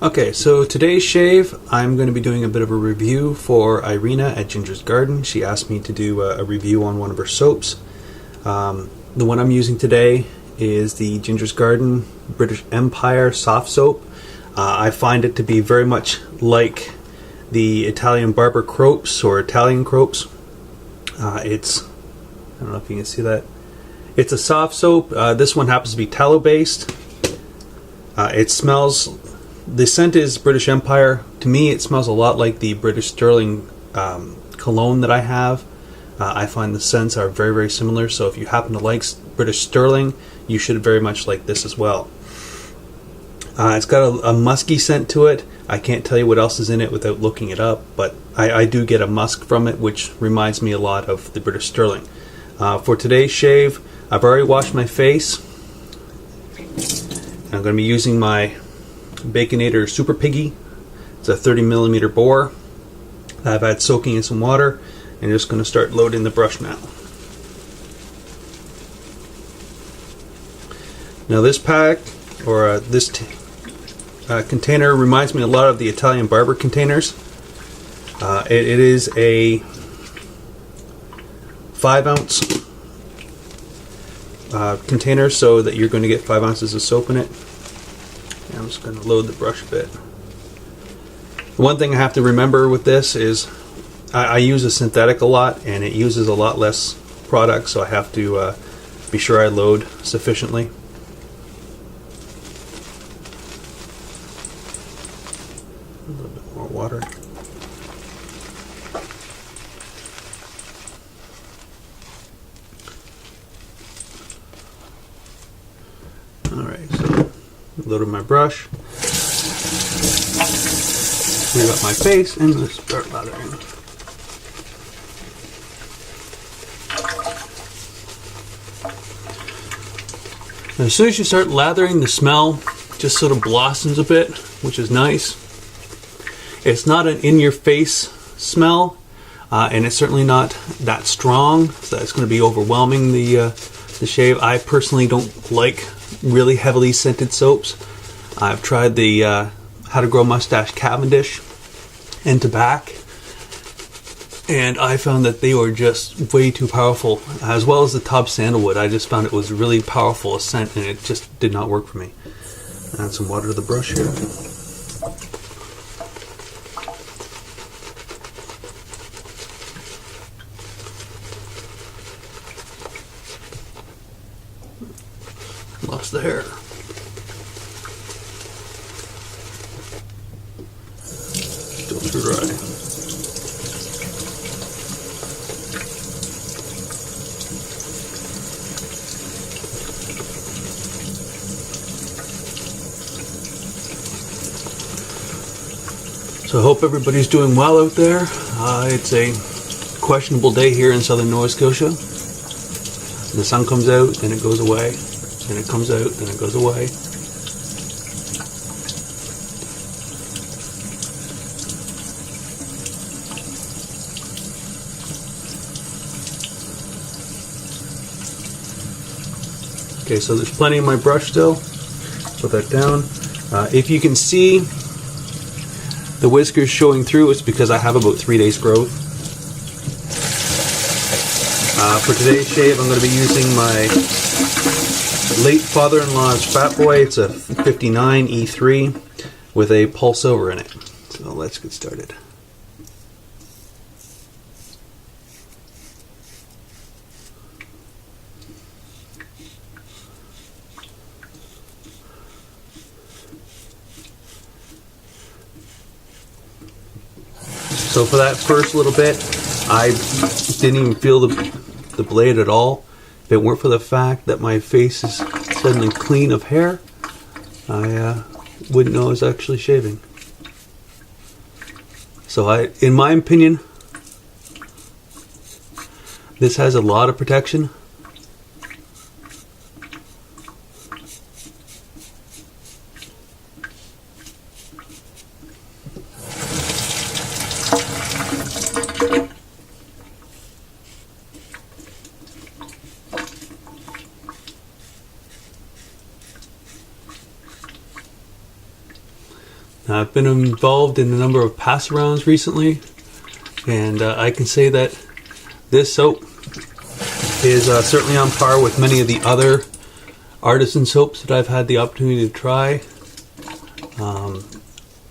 Okay, so today's shave, I'm going to be doing a bit of a review for Irina at Ginger's Garden. She asked me to do a review on one of her soaps. The one I'm using today is the Ginger's Garden British Empire soft soap. I find it to be very much like the Italian Barber Cropes or Italian Cropes. I don't know if you can see that. It's a soft soap. This one happens to be tallow based. It smells, the scent is British Empire. To me, it smells a lot like the British Sterling cologne that I have. I find the scents are very, very similar. So if you happen to like British Sterling, you should very much like this as well. It's got a musky scent to it. I can't tell you what else is in it without looking it up, but I do get a musk from it, which reminds me a lot of the British Sterling. For today's shave, I've already washed my face. I'm going to be using my Baconator Super Piggy. It's a 30mm bore that I've had soaking in some water, and just going to start loading the brush now. Now this pack, or this container, reminds me a lot of the Italian Barber containers. It is a 5-ounce container, so that you're going to get 5 ounces of soap in it. And I'm just going to load the brush a bit. One thing I have to remember with this is I use a synthetic a lot, and it uses a lot less product, so I have to be sure I load sufficiently. A little bit more water. Alright, so loaded my brush, clear up my face, and let's start lathering. Now, as soon as you start lathering, the smell just sort of blossoms a bit, which is nice. It's not an in-your-face smell, and it's certainly not that strong, so it's going to be overwhelming the shave. I personally don't like really heavily scented soaps. I've tried the How to Grow Mustache Cavendish and Tobacco, and I found that they were just way too powerful, as well as the Tub Sandalwood. I just found it was really powerful a scent, and it just did not work for me. Add some water to the brush here. Lost the hair. Still too dry. So I hope everybody's doing well out there. It's a questionable day here in southern Nova Scotia. The sun comes out, then it goes away. And it comes out, and it goes away. Okay, so there's plenty in my brush still. Put that down. If you can see the whiskers showing through, it's because I have about 3 days growth. For today's shave, I'm going to be using my late father-in-law's Fat Boy. It's a 59 E3 with a pulse silver in it. So let's get started. So for that first little bit, I didn't even feel the blade at all. If it weren't for the fact that my face is suddenly clean of hair, I wouldn't know I was actually shaving. So in my opinion, this has a lot of protection. Now, I've been involved in a number of pass-arounds recently, and I can say that this soap is certainly on par with many of the other artisan soaps that I've had the opportunity to try.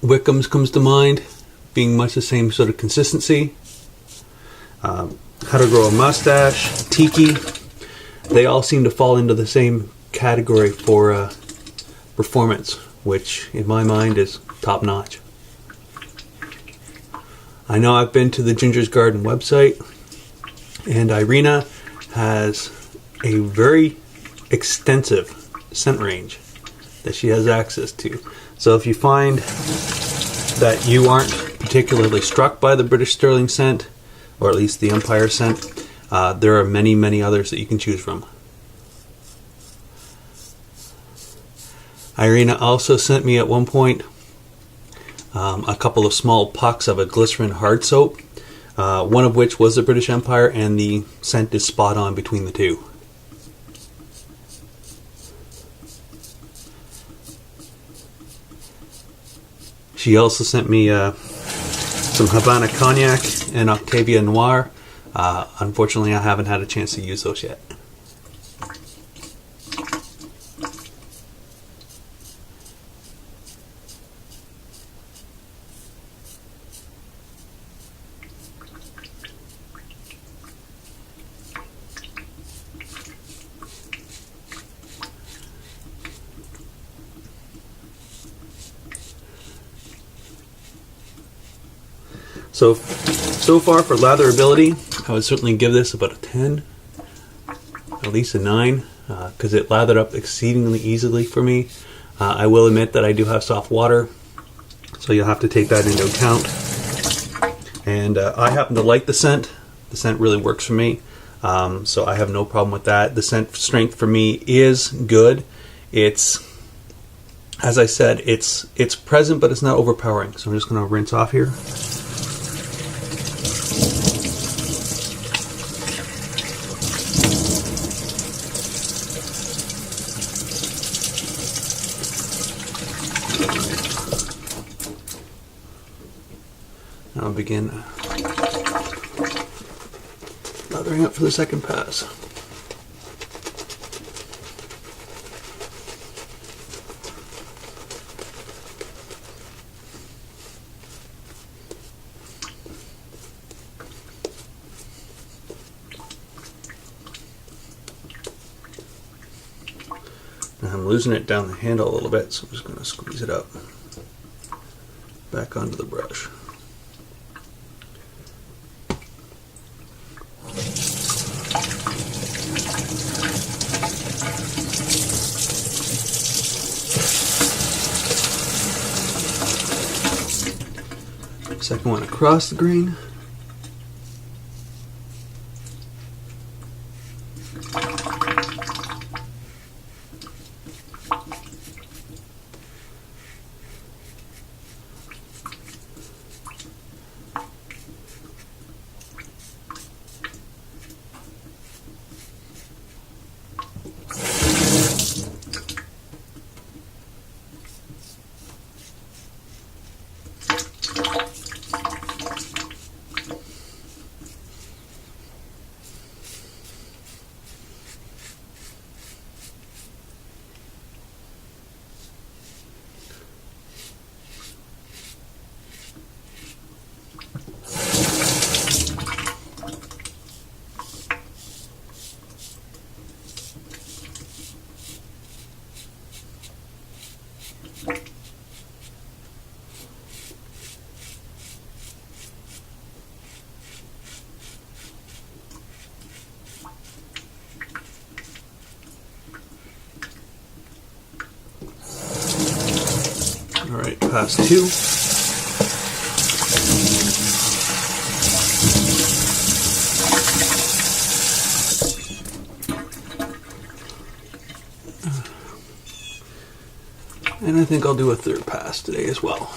Wickham's comes to mind, being much the same sort of consistency. How to Grow a Mustache, Tiki, they all seem to fall into the same category for performance, which in my mind is top notch. I know I've been to the Ginger's Garden website, and Irina has a very extensive scent range that she has access to. So if you find that you aren't particularly struck by the British Sterling scent, or at least the Empire scent, there are many, many others that you can choose from. Irina also sent me at one point a couple of small pucks of a glycerin hard soap, one of which was the British Empire, and the scent is spot on between the two. She also sent me some Havana Cognac and Octavia Noir. Unfortunately, I haven't had a chance to use those yet. So far for latherability, I would certainly give this about a 10, at least a 9, because it lathered up exceedingly easily for me. I will admit that I do have soft water, so you'll have to take that into account. And I happen to like the scent. The scent really works for me, so I have no problem with that. The scent strength for me is good. It's, as I said, it's present, but it's not overpowering. So I'm just going to rinse off here. I'll begin lathering up for the second pass. Now I'm losing it down the handle a little bit, so I'm just going to squeeze it up back onto the brush. Second one across the grain. Alright, pass 2. And I think I'll do a third pass today as well.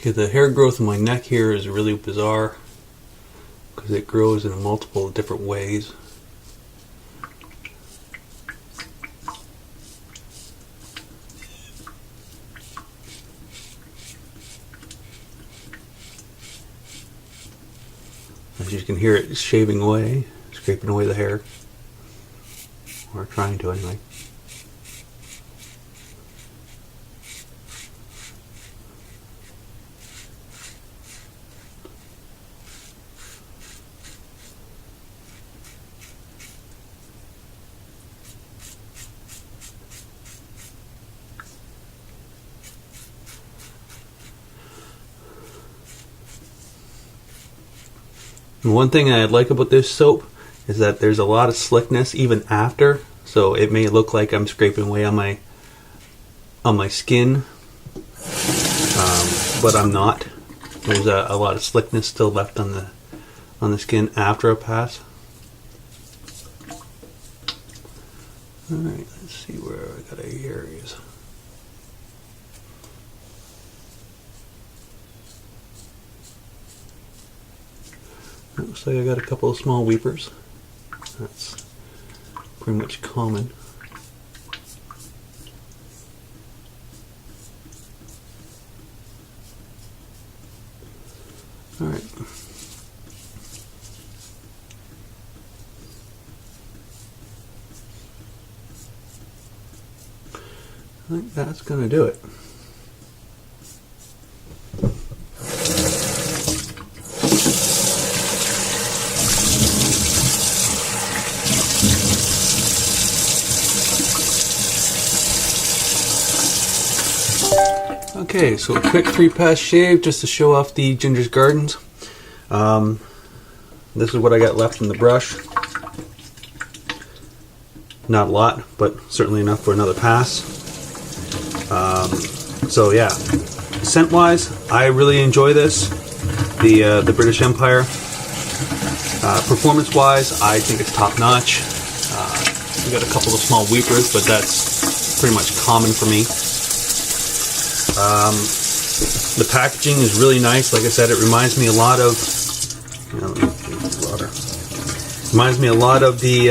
Okay, the hair growth in my neck here is really bizarre because it grows in multiple different ways. As you can hear, it shaving away, scraping away the hair, or trying to anyway. And one thing I like about this soap is that there's a lot of slickness even after, so it may look like I'm scraping away on my skin, but I'm not. There's a lot of slickness still left on the skin after a pass. Alright, let's see where I got areas. Looks like I got a couple of small weepers. That's pretty much common. Alright. I think that's going to do it. Okay, so a quick 3-pass shave just to show off the Ginger's Gardens. This is what I got left in the brush. Not a lot, but certainly enough for another pass. So yeah, scent-wise, I really enjoy this. The British Empire. Performance-wise, I think it's top-notch. We got a couple of small weepers, but that's pretty much common for me. The packaging is really nice. Like I said, it reminds me a lot of, reminds me a lot of the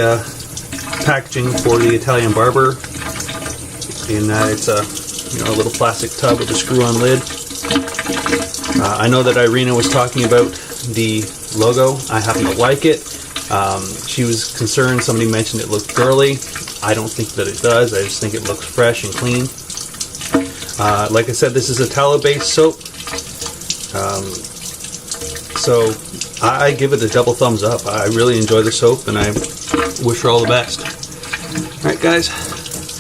packaging for the Italian Barber. In that it's a little plastic tub with a screw-on lid. I know that Irina was talking about the logo. I happen to like it. She was concerned. Somebody mentioned it looked girly. I don't think that it does. I just think it looks fresh and clean. Like I said, this is a tallow-based soap, so I give it a double thumbs up. I really enjoy the soap, and I wish her all the best. Alright guys,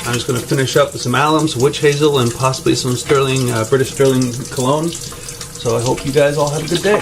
I'm just going to finish up with some alums, witch hazel, and possibly some British Sterling cologne. So I hope you guys all have a good day.